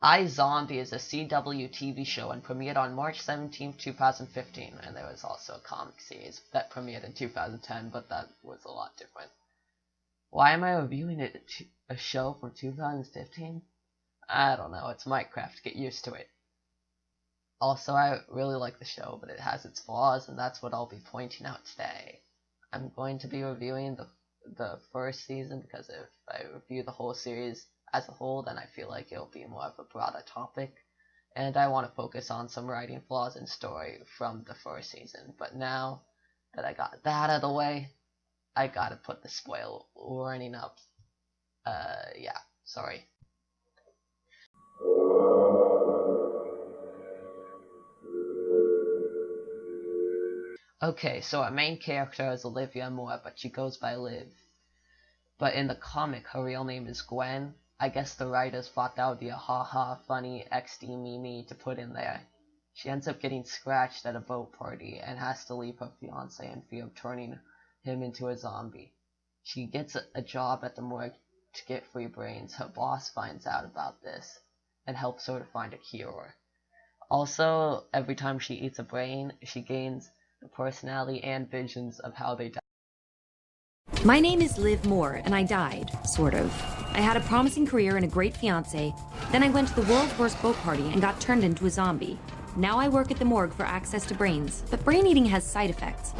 iZombie is a CW TV show and premiered on March 17th, 2015, and there was also a comic series that premiered in 2010, but that was a lot different. Why am I reviewing a show from 2015? I don't know, it's Minecraft, get used to it. Also, I really like the show, but it has its flaws, and that's what I'll be pointing out today. I'm going to be reviewing the first season, because if I review the whole series as a whole, then I feel like it'll be more of a broader topic, and I want to focus on some writing flaws and story from the first season. But now that I got that out of the way, I gotta put the spoiler warning up. Yeah, sorry. Okay, so our main character is Olivia Moore, but she goes by Liv. But in the comic, her real name is Gwen. I guess the writers thought that would be a haha funny XD meme to put in there. She ends up getting scratched at a boat party and has to leave her fiance in fear of turning him into a zombie. She gets a job at the morgue to get free brains. Her boss finds out about this and helps her to find a cure. Also, every time she eats a brain, she gains the personality and visions of how they died. My name is Liv Moore, and I died, sort of. I had a promising career and a great fiancé. Then I went to the world's worst boat party and got turned into a zombie. Now I work at the morgue for access to brains, but brain eating has side effects.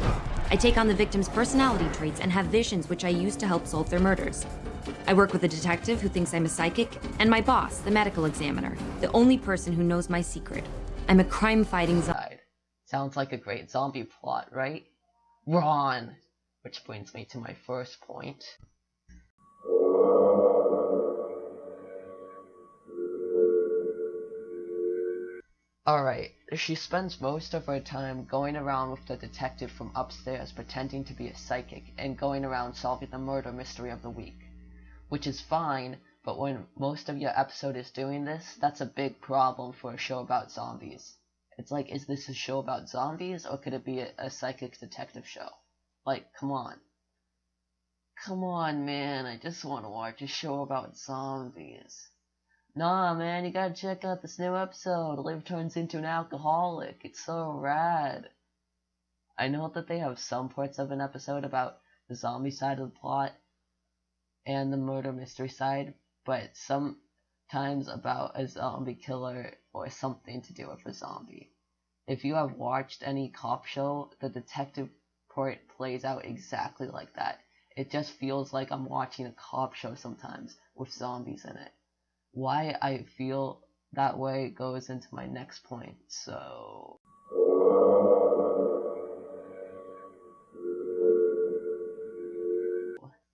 I take on the victim's personality traits and have visions which I use to help solve their murders. I work with a detective who thinks I'm a psychic, and my boss, the medical examiner, the only person who knows my secret. I'm a crime-fighting zombie. Sounds like a great zombie plot, right? Ron! Which brings me to my first point. Alright, she spends most of her time going around with the detective from upstairs pretending to be a psychic and going around solving the murder mystery of the week. Which is fine, but when most of your episode is doing this, that's a big problem for a show about zombies. It's like, is this a show about zombies, or could it be a psychic detective show? Like, come on. Come on, man, I just want to watch a show about zombies. Nah, man, you gotta check out this new episode. Liv turns into an alcoholic. It's so rad. I know that they have some parts of an episode about the zombie side of the plot and the murder mystery side, but sometimes about a zombie killer or something to do with a zombie. If you have watched any cop show, the detective part plays out exactly like that. It just feels like I'm watching a cop show sometimes with zombies in it. Why I feel that way goes into my next point, so...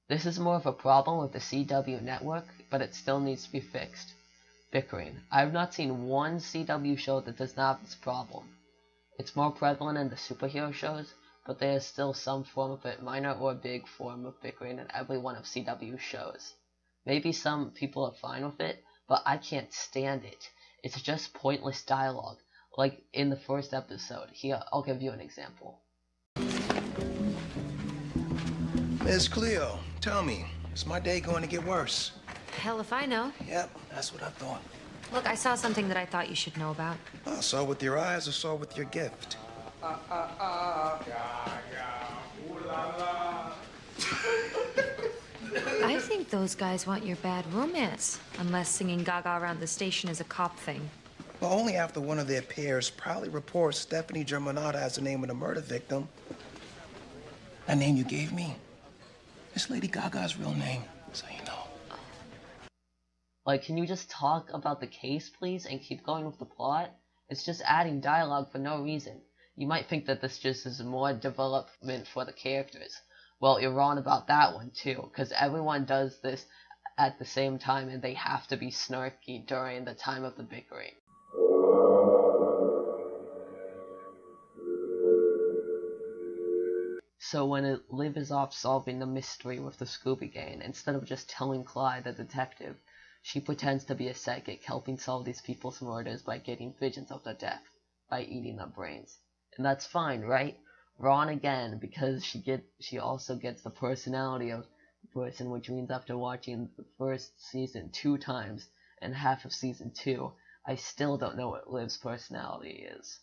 This is more of a problem with the CW network, but it still needs to be fixed. Bickering. I have not seen one CW show that does not have this problem. It's more prevalent in the superhero shows, but there is still some form of it, minor or big form of bickering in every one of CW's shows. Maybe some people are fine with it, but I can't stand it. It's just pointless dialogue, like in the first episode. Here, I'll give you an example. Miss Cleo, tell me, is my day going to get worse? Hell if I know. Yep, that's what I thought. Look, I saw something that I thought you should know about. I saw with your eyes or saw with your gift? I think those guys want your bad romance, unless singing Gaga around the station is a cop thing. Well, only after one of their peers proudly reports Stephanie Germanata as the name of the murder victim. That name you gave me is Lady Gaga's real name, so you know. Like, can you just talk about the case, please, and keep going with the plot? It's just adding dialogue for no reason. You might think that this just is more development for the characters. Well, you're wrong about that one, too, because everyone does this at the same time, and they have to be snarky during the time of the bickering. So when Liv is off solving the mystery with the Scooby Gang, instead of just telling Clyde, the detective, she pretends to be a psychic, helping solve these people's murders by getting visions of their death, by eating their brains. And that's fine, right? Wrong again, because she also gets the personality of the person, which means after watching the first season 2 times and half of season 2, I still don't know what Liv's personality is.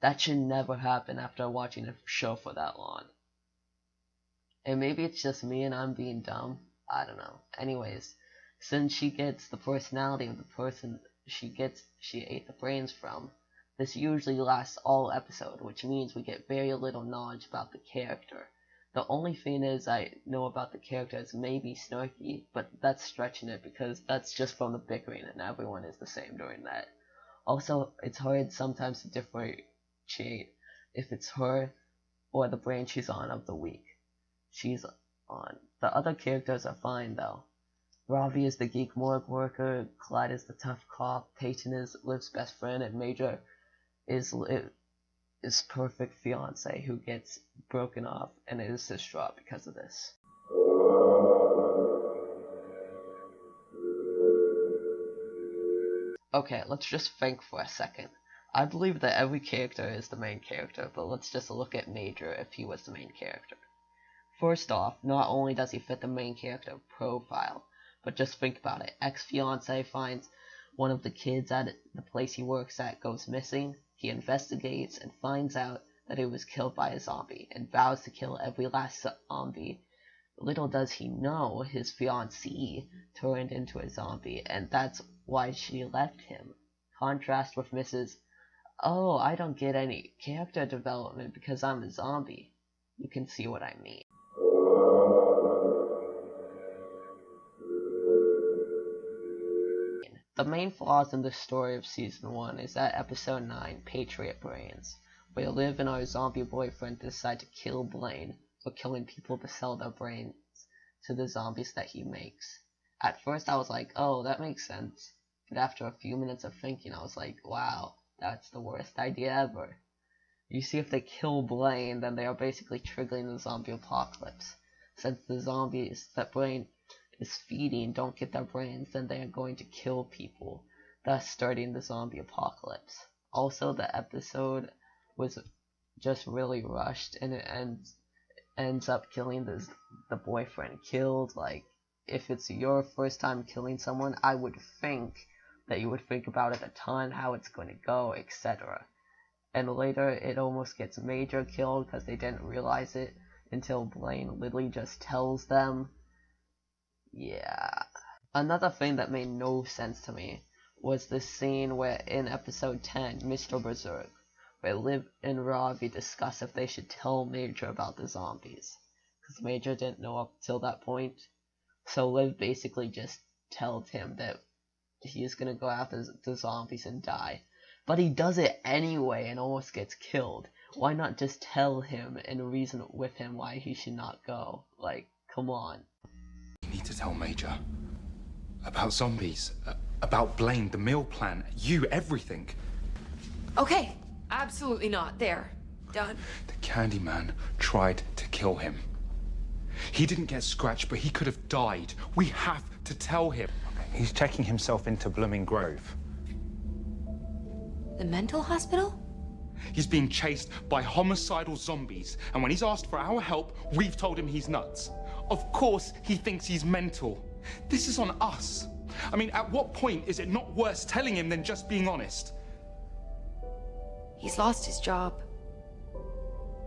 That should never happen after watching a show for that long. And maybe it's just me and I'm being dumb. I don't know. Anyways, since she gets the personality of the person she ate the brains from, this usually lasts all episode, which means we get very little knowledge about the character. The only thing is I know about the character is maybe Snarky, but that's stretching it because that's just from the bickering and everyone is the same during that. Also, it's hard sometimes to differentiate if it's her or the brain she's on of the week she's on. The other characters are fine though. Ravi is the geek morgue worker, Clyde is the tough cop, Peyton is Liv's best friend, and Major is perfect fiance who gets broken off and is distraught because of this. Okay, let's just think for a second. I believe that every character is the main character, but let's just look at Major if he was the main character. First off, not only does he fit the main character profile, but just think about it. Ex-fiance finds one of the kids at the place he works at goes missing. He investigates and finds out that he was killed by a zombie and vows to kill every last zombie. Little does he know his fiancée turned into a zombie, and that's why she left him. Contrast with Mrs. Oh, I don't get any character development because I'm a zombie. You can see what I mean. The main flaws in the story of Season 1 is that Episode 9, Patriot Brains, where Liv and our zombie boyfriend decide to kill Blaine for killing people to sell their brains to the zombies that he makes. At first I was like, oh, that makes sense. But after a few minutes of thinking, I was like, wow, that's the worst idea ever. You see, if they kill Blaine, then they are basically triggering the zombie apocalypse. Since the zombies that Blaine is feeding don't get their brains, then they are going to kill people, thus starting the zombie apocalypse. Also, the episode was just really rushed, and it ends up killing the boyfriend killed. Like, if it's your first time killing someone, I would think that you would think about it a ton, how it's going to go, etc. And later, it almost gets Major killed because they didn't realize it until Blaine literally just tells them. Yeah. Another thing that made no sense to me was the scene where in episode 10, Mr. Berserk, where Liv and Ravi discuss if they should tell Major about the zombies. Because Major didn't know up till that point. So Liv basically just tells him that he's gonna go after the zombies and die. But he does it anyway and almost gets killed. Why not just tell him and reason with him why he should not go? Like, come on. You need to tell Major about zombies, about Blaine, the meal plan, you, everything. Okay, absolutely not. There. Done. The Candyman tried to kill him. He didn't get scratched, but he could have died. We have to tell him. He's checking himself into Blooming Grove. The mental hospital? He's being chased by homicidal zombies, and when he's asked for our help, we've told him he's nuts. Of course he thinks he's mental. This is on us. I mean, at what point is it not worse telling him than just being honest? He's lost his job.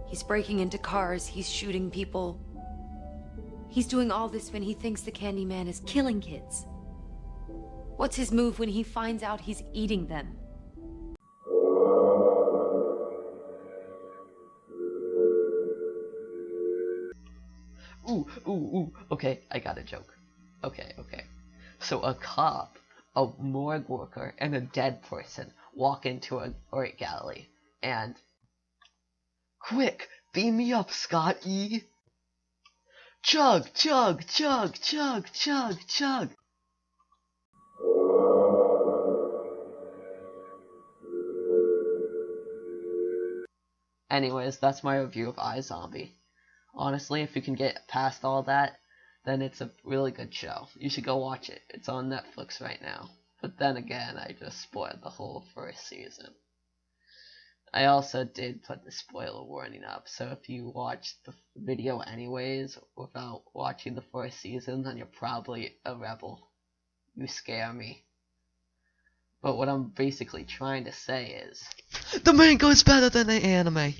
He's breaking into cars, he's shooting people. He's doing all this when he thinks the Candyman is killing kids. What's his move when he finds out he's eating them? Ooh, okay, I got a joke. Okay. So a cop, a morgue worker, and a dead person walk into an art gallery, and... Quick, beam me up, Scott E! Chug, chug, chug, chug, chug, chug! Anyways, that's my review of iZombie. Honestly, if you can get past all that, then it's a really good show. You should go watch it. It's on Netflix right now. But then again, I just spoiled the whole first season. I also did put the spoiler warning up, so if you watch the video anyways without watching the first season, then you're probably a rebel. You scare me. But what I'm basically trying to say is, The manga is better than the anime.